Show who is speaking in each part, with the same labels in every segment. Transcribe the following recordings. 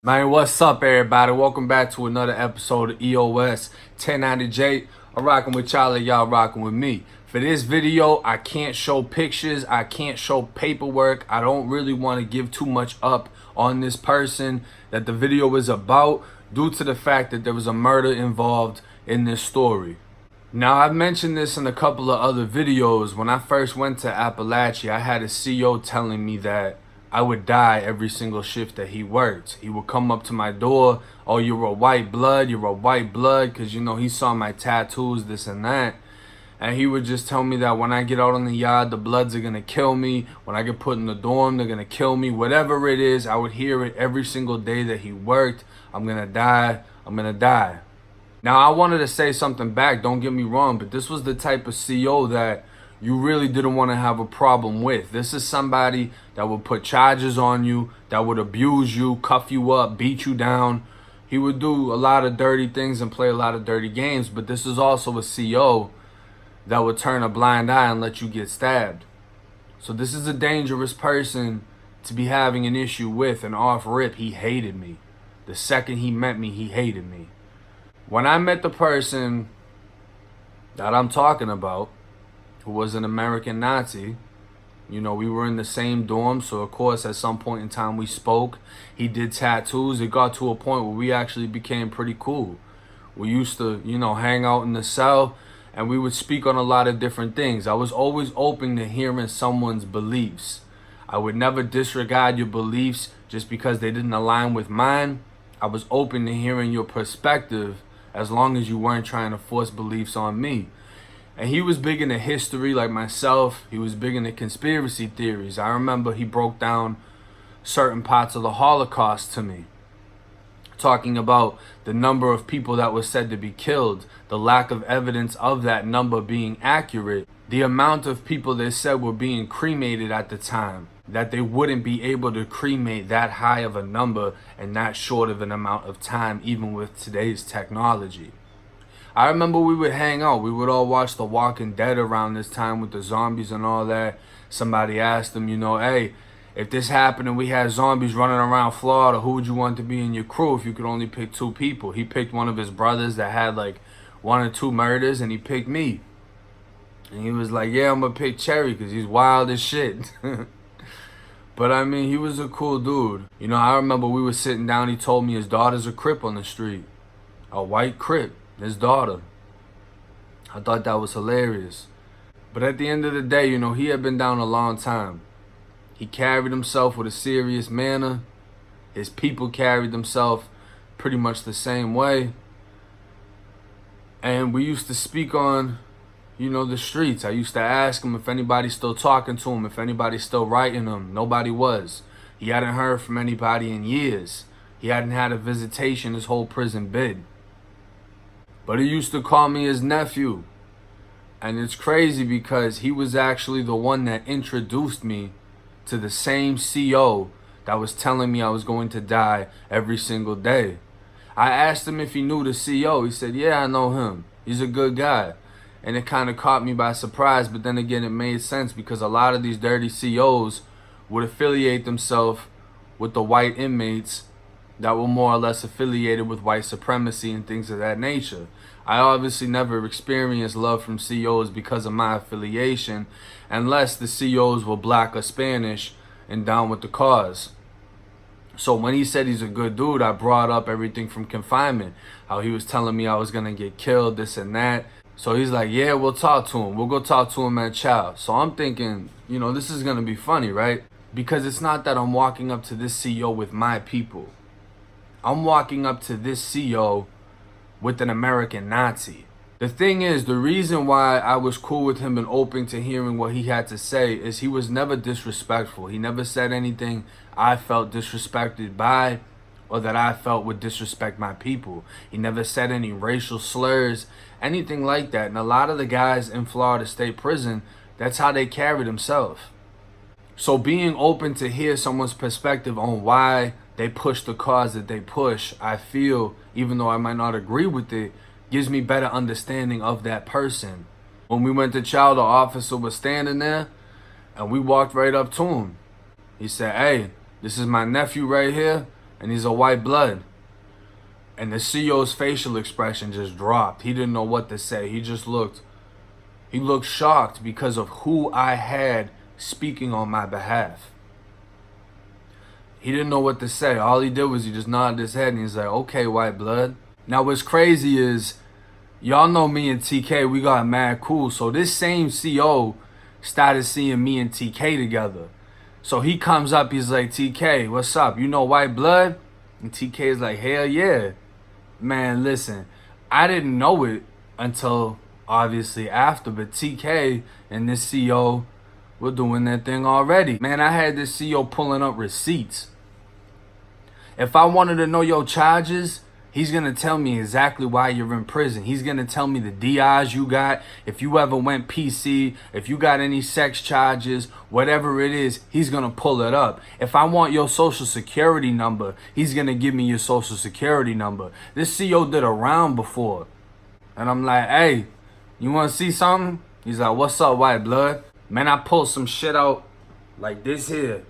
Speaker 1: Man, what's up, everybody? Welcome back to another episode of EOS 1090J. I'm rocking with Charlie, y'all rocking with me. For this video, I can't show pictures, I can't show paperwork. I don't really want to give too much up on this person that the video is about due to the fact that there was a murder involved in this story. Now, I've mentioned this in a couple of other videos. When I first went to Appalachia, I had a CO telling me that I would die every single shift that he worked. He would come up to my door, "Oh, you're a white blood, because, he saw my tattoos, this and that. And he would just tell me that when I get out on the yard, the Bloods are going to kill me. When I get put in the dorm, they're going to kill me. Whatever it is, I would hear it every single day that he worked. I'm going to die. I'm going to die." Now, I wanted to say something back, don't get me wrong, but this was the type of CO that you really didn't want to have a problem with. This is somebody that would put charges on you, that would abuse you, cuff you up, beat you down. He would do a lot of dirty things and play a lot of dirty games, but this is also a CO that would turn a blind eye and let you get stabbed. So this is a dangerous person to be having an issue with, and off rip, he hated me. The second he met me, he hated me. When I met the person that I'm talking about, who was an American Nazi, we were in the same dorm, so of course at some point in time we spoke. He did tattoos. It got to a point where we actually became pretty cool. We used to, hang out in the cell, and we would speak on a lot of different things. I was always open to hearing someone's beliefs. I would never disregard your beliefs just because they didn't align with mine. I was open to hearing your perspective as long as you weren't trying to force beliefs on me. And he was big into history like myself. He was big into conspiracy theories. I remember he broke down certain parts of the Holocaust to me, talking about the number of people that was said to be killed, the lack of evidence of that number being accurate, the amount of people they said were being cremated at the time, that they wouldn't be able to cremate that high of a number in that short of an amount of time, even with today's technology. I remember we would hang out. We would all watch The Walking Dead around this time with the zombies and all that. Somebody asked him, hey, if this happened and we had zombies running around Florida, who would you want to be in your crew if you could only pick two people? He picked one of his brothers that had like 1 or 2 murders, and he picked me. And he was like, yeah, I'm going to pick Cherry because he's wild as shit. But I mean, he was a cool dude. I remember we were sitting down. He told me his daughter's a Crip on the street. A white Crip. His daughter. I thought that was hilarious. But at the end of the day, he had been down a long time. He carried himself with a serious manner. His people carried themselves pretty much the same way. And we used to speak on, the streets. I used to ask him if anybody's still talking to him, if anybody's still writing him. Nobody was. He hadn't heard from anybody in years. He hadn't had a visitation his whole prison bid. But he used to call me his nephew. And it's crazy because he was actually the one that introduced me to the same CO that was telling me I was going to die every single day. I asked him if he knew the CO. He said, yeah, I know him. He's a good guy. And it kind of caught me by surprise. But then again, it made sense because a lot of these dirty COs would affiliate themselves with the white inmates that were more or less affiliated with white supremacy and things of that nature. I obviously never experienced love from COs because of my affiliation, unless the COs were black or Spanish and down with the cause. So when he said he's a good dude, I brought up everything from confinement, how he was telling me I was going to get killed, this and that. So he's like, yeah, we'll talk to him. We'll go talk to him at Chow. So I'm thinking, this is going to be funny, right? Because it's not that I'm walking up to this CO with my people. I'm walking up to this CO with an American Nazi. The thing is, the reason why I was cool with him and open to hearing what he had to say is he was never disrespectful. He never said anything I felt disrespected by or that I felt would disrespect my people. He never said any racial slurs, anything like that. And a lot of the guys in Florida State Prison, that's how they carry themselves. So being open to hear someone's perspective on why they push the cause that they push, I feel, even though I might not agree with it, gives me better understanding of that person. When we went to Chow, the officer was standing there, and we walked right up to him. He said, hey, this is my nephew right here. and he's a white blood. And the CEO's facial expression just dropped. He didn't know what to say. He looked shocked because of who I had speaking on my behalf. He didn't know what to say. All he did was he just nodded his head and he's like, okay, white blood. Now what's crazy is, y'all know me and TK, we got mad cool. So this same CEO started seeing me and TK together. So he comes up, he's like, TK, what's up? You know white blood? And TK is like, hell yeah. Man, listen, I didn't know it until obviously after, but TK and this CEO were doing their thing already. Man, I had this CEO pulling up receipts. If I wanted to know your charges, he's going to tell me exactly why you're in prison. He's going to tell me the DIs you got, if you ever went PC, if you got any sex charges, whatever it is, he's going to pull it up. If I want your social security number, he's going to give me your social security number. This CEO did a round before. And I'm like, hey, you want to see something? He's like, what's up, white blood? Man, I pulled some shit out like this here.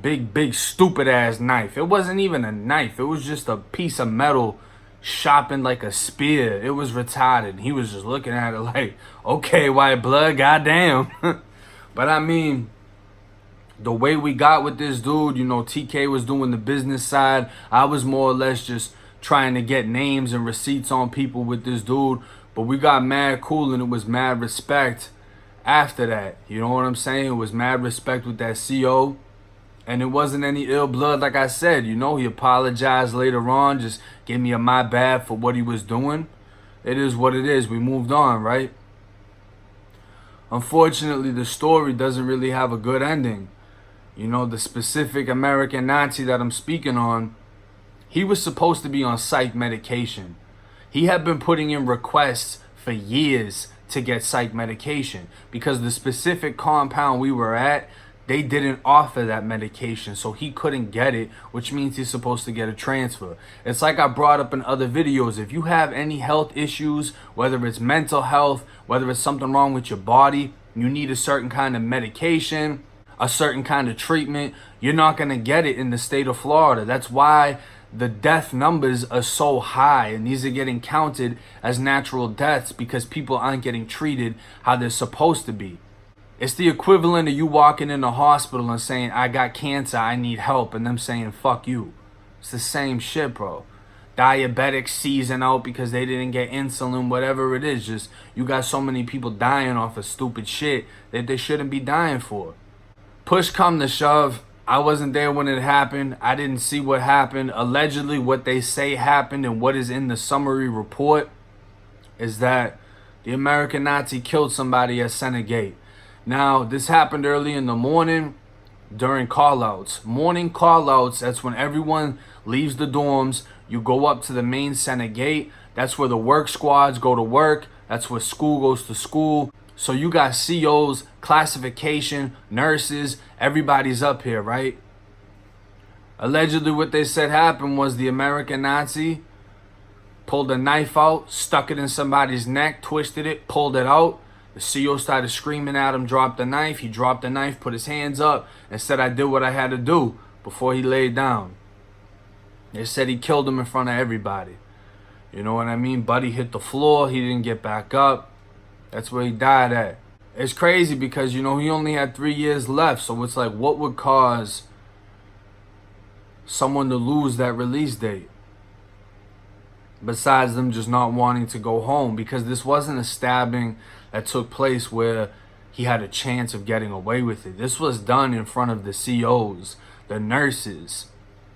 Speaker 1: Big, stupid ass knife. It wasn't even a knife. It was just a piece of metal sharpened like a spear. It was retarded. He was just looking at it like, okay, white blood, goddamn. But I mean, the way we got with this dude, you know, TK was doing the business side. I was more or less just trying to get names and receipts on people with this dude. But we got mad cool and it was mad respect after that. You know what I'm saying? It was mad respect with that CEO. And it wasn't any ill blood, like I said. You know, he apologized later on, just gave me a my bad for what he was doing. It is what it is. We moved on, right? Unfortunately, the story doesn't really have a good ending. You know, the specific American Nazi that I'm speaking on, he was supposed to be on psych medication. He had been putting in requests for years to get psych medication because the specific compound we were at, they didn't offer that medication, so he couldn't get it, which means he's supposed to get a transfer. It's like I brought up in other videos. If you have any health issues, whether it's mental health, whether it's something wrong with your body, you need a certain kind of medication, a certain kind of treatment, you're not going to get it in the state of Florida. That's why the death numbers are so high, and these are getting counted as natural deaths because people aren't getting treated how they're supposed to be. It's the equivalent of you walking in the hospital and saying, I got cancer, I need help, and them saying, fuck you. It's the same shit, bro. Diabetics season out because they didn't get insulin, whatever it is. Just, you got so many people dying off of stupid shit that they shouldn't be dying for. Push come to shove, I wasn't there when it happened. I didn't see what happened. Allegedly, what they say happened and what is in the summary report is that the American Nazi killed somebody at Senate Gate. Now, this happened early in the morning during call-outs. Morning call-outs, that's when everyone leaves the dorms. You go up to the main Senate Gate. That's where the work squads go to work. That's where school goes to school. So you got COs, classification, nurses, everybody's up here, right? Allegedly, what they said happened was the American Nazi pulled a knife out, stuck it in somebody's neck, twisted it, pulled it out. The CEO started screaming at him, dropped the knife. He dropped the knife, put his hands up, and said, I did what I had to do before he laid down. They said he killed him in front of everybody. You know what I mean? Buddy hit the floor. He didn't get back up. That's where he died at. It's crazy because, you know, he only had 3 years left. So it's like, what would cause someone to lose that release date? Besides them just not wanting to go home, because this wasn't a stabbing that took place where he had a chance of getting away with it. This was done in front of the COs, the nurses.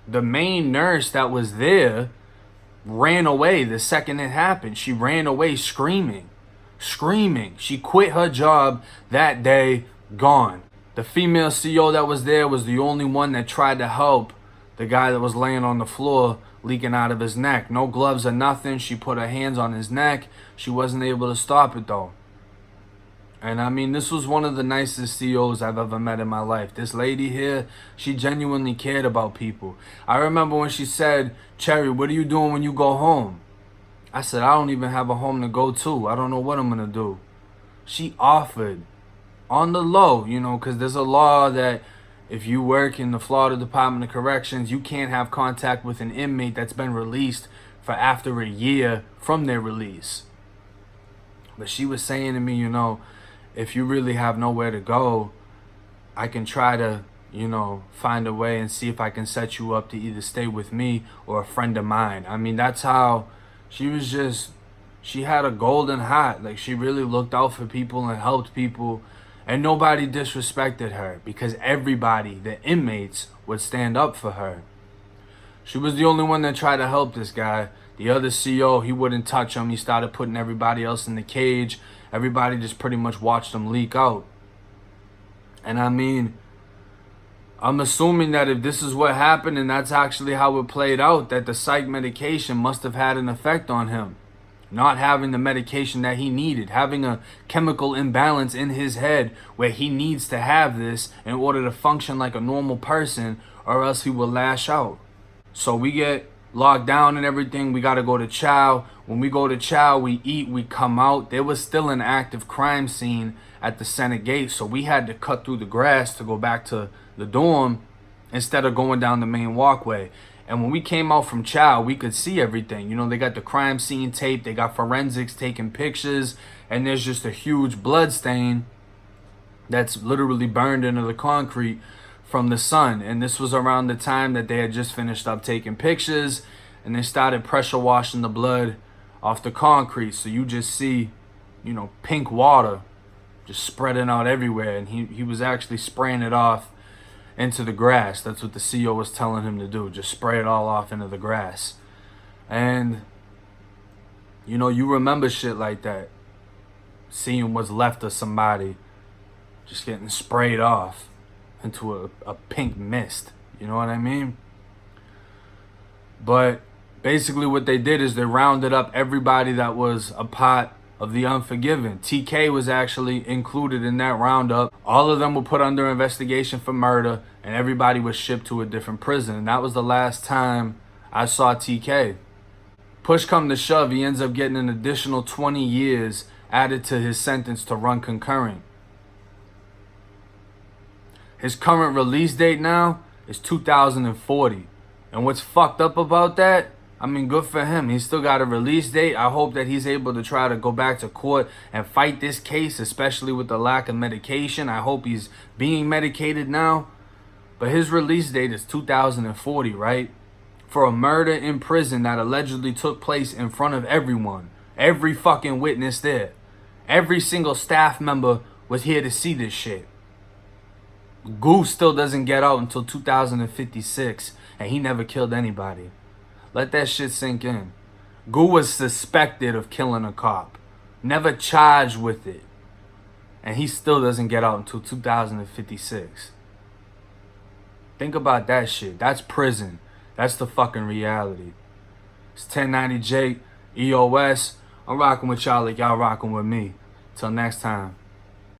Speaker 1: The main nurse that was there ran away the second it happened. She ran away screaming. She quit her job that day, gone. The female CO that was there was the only one that tried to help the guy that was laying on the floor leaking out of his neck. No gloves or nothing. She put her hands on his neck. She wasn't able to stop it though. And I mean, this was one of the nicest CEOs I've ever met in my life. This lady here, she genuinely cared about people. I remember when she said, Cherry, what are you doing when you go home? I said, I don't even have a home to go to. I don't know what I'm going to do. She offered on the low, you know, because there's a law that if you work in the Florida Department of Corrections, you can't have contact with an inmate that's been released for after a year from their release. But she was saying to me, you know, if you really have nowhere to go, I can try to, you know, find a way and see if I can set you up to either stay with me or a friend of mine. I mean, that's how she was just, she had a golden heart. Like, she really looked out for people and helped people. And nobody disrespected her because everybody, the inmates, would stand up for her. She was the only one that tried to help this guy. The other CO, he wouldn't touch him. He started putting everybody else in the cage. Everybody just pretty much watched him leak out. And I mean, I'm assuming that if this is what happened and that's actually how it played out, that the psych medication must have had an effect on him. Not having the medication that he needed, having a chemical imbalance in his head where he needs to have this in order to function like a normal person, or else he will lash out. So we get locked down and everything. We got to go to chow. When we go to chow, we eat, we come out. There was still an active crime scene at the center gate, so we had to cut through the grass to go back to the dorm instead of going down the main walkway. And when we came out from chow, we could see everything. You know, they got the crime scene tape, they got forensics taking pictures, and there's just a huge blood stain that's literally burned into the concrete from the sun. And this was around the time that they had just finished up taking pictures, and they started pressure washing the blood off the concrete. So you just see, you know, pink water just spreading out everywhere. And he was actually spraying it off into the grass. That's what the CO was telling him to do. Just spray it all off into the grass. And, you know, you remember shit like that. Seeing what's left of somebody just getting sprayed off into a pink mist. You know what I mean? But basically what they did is they rounded up everybody that was a part of the Unforgiven. TK was actually included in that roundup. All of them were put under investigation for murder, and everybody was shipped to a different prison. And that was the last time I saw TK. Push come to shove, he ends up getting an additional 20 years added to his sentence to run concurrent. His current release date now is 2040. And what's fucked up about that, I mean, good for him. He's still got a release date. I hope that he's able to try to go back to court and fight this case, especially with the lack of medication. I hope he's being medicated now. But his release date is 2040, right? For a murder in prison that allegedly took place in front of everyone. Every fucking witness there. Every single staff member was here to see this shit. Goose still doesn't get out until 2056, and he never killed anybody. Let that shit sink in. Goo was suspected of killing a cop. Never charged with it. And he still doesn't get out until 2056. Think about that shit. That's prison. That's the fucking reality. It's 1090 Jake, EOS. I'm rocking with y'all like y'all rocking with me. Till next time.